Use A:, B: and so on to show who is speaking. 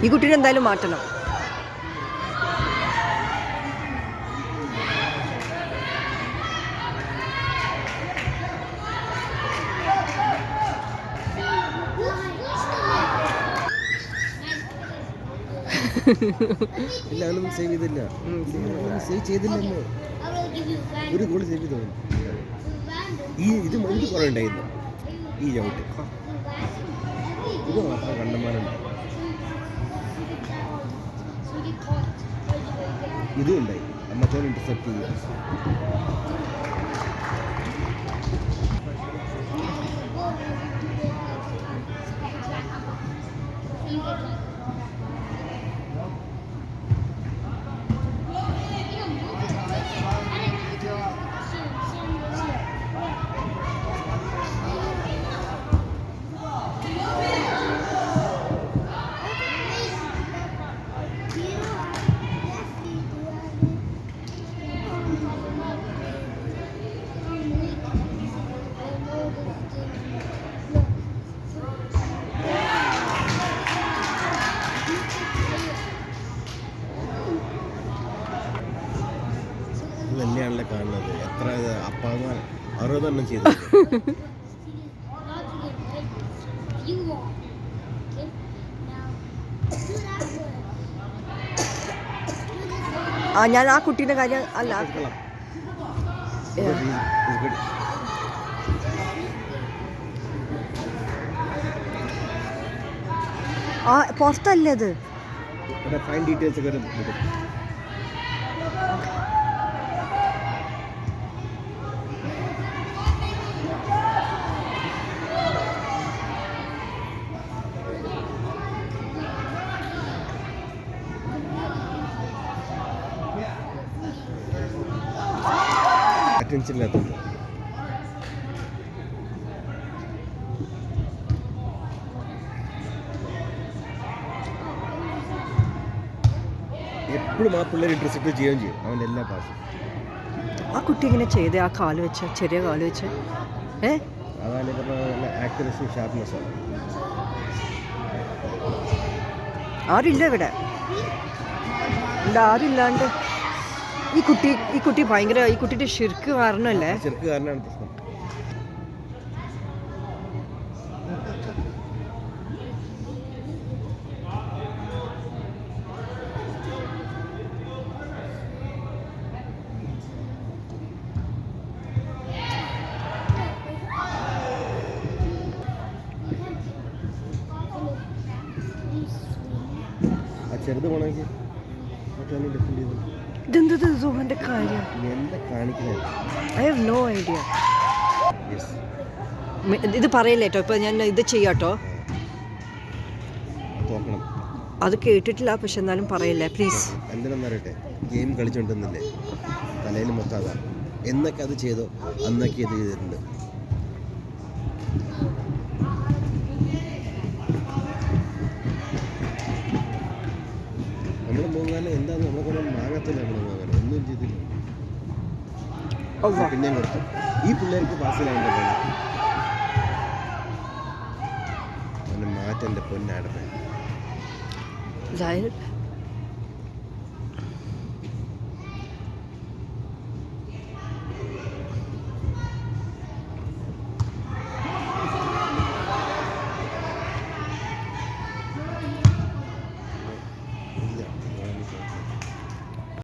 A: ഈ കുട്ടീനെ എന്തായാലും മാറ്റണം.
B: ഇല്ല, അവനൊന്നും സേവ് ചെയ്തില്ല. സേവ് ചെയ്തില്ലല്ലോ. ഒരു ഗോൾ സേവ് ചെയ്തു. ഇത് കുറേ ഉണ്ടായിരുന്നു. ഈ ചവിട്ട് ഇത് മാത്രം കണ്ടമാനുണ്ട്. ഇതും ഉണ്ടായി. മറ്റേ ഇന്റർസെപ്റ്റ് ചെയ്യുക. തന്നെയാണല്ലോ കാണുന്നത്. എത്ര 60 ചെയ്തു.
A: ഞാൻ ആ കുട്ടീൻ്റെ കാര്യം അല്ല, ആ പുറത്തല്ലേ അത്.
B: ഫൈൻ ഡീറ്റെയിൽസ് ഒക്കെ അറ്റൻഷനില്ലാത്തത്. എപ്പോഴും ആ പിള്ളേർ ഇന്റർസെപ്റ്റ് ചെയ്യുകയും ചെയ്യും അവൻ്റെ എല്ലാ പാസും.
A: ആ കുട്ടി ഇങ്ങനെ ചെയ്തേ, ആ കാല് വെച്ച്, ചെറിയ കാല് വെച്ച്.
B: അതാണ് പറഞ്ഞ ആക്യുറസി, ഷാർപ്നെസ് ആണ്.
A: ആരില്ല ഇവിടെ, ആരില്ലാണ്ട് ഈ കുട്ടി ഭയങ്കര, ഈ കുട്ടിയുടെ ശിർക്ക് കാരണമല്ലേ.
B: ശിർക്ക് കാരണമാണ് പ്രശ്നം. ചെറുത് പോണെങ്കിൽ
A: ഇതെന്തത് സുഹന്റെ കാര്യം?
B: എന്താ കാണിക്കുന്നത്?
A: I have no idea. ഇത് പറയില്ലേട്ടോ, ഇപ്പൊ ഞാൻ ഇത് ചെയ്യാട്ടോ. അത് കേട്ടിട്ടില്ല, പക്ഷെ എന്നാലും പറയില്ലേ പ്ലീസ്.
B: എന്തിനാന്ന് അറിയട്ടെ, ഗെയിം കളിച്ചോണ്ടിരുന്നില്ലേ, തലയിൽ മൊത്തം അതാണ്. എന്നൊക്കെ അത് ചെയ്തോ അന്നൊക്കെ ഇത് ചെയ്തിട്ടുണ്ട്. നമ്മൾ മൂന്നാല് എന്താന്ന് നമ്മളെ കൊണ്ട് മാങ്ങത്തില്ല. നമ്മൾ മൂന്നാല് ഒന്നും ചെയ്തില്ല. പിന്നെയും കൊടുത്തു. ഈ പിള്ളേർക്ക് പാസ്സിലാവേണ്ട അവനെ മാറ്റൻ്റെ പൊന്നാടമേ.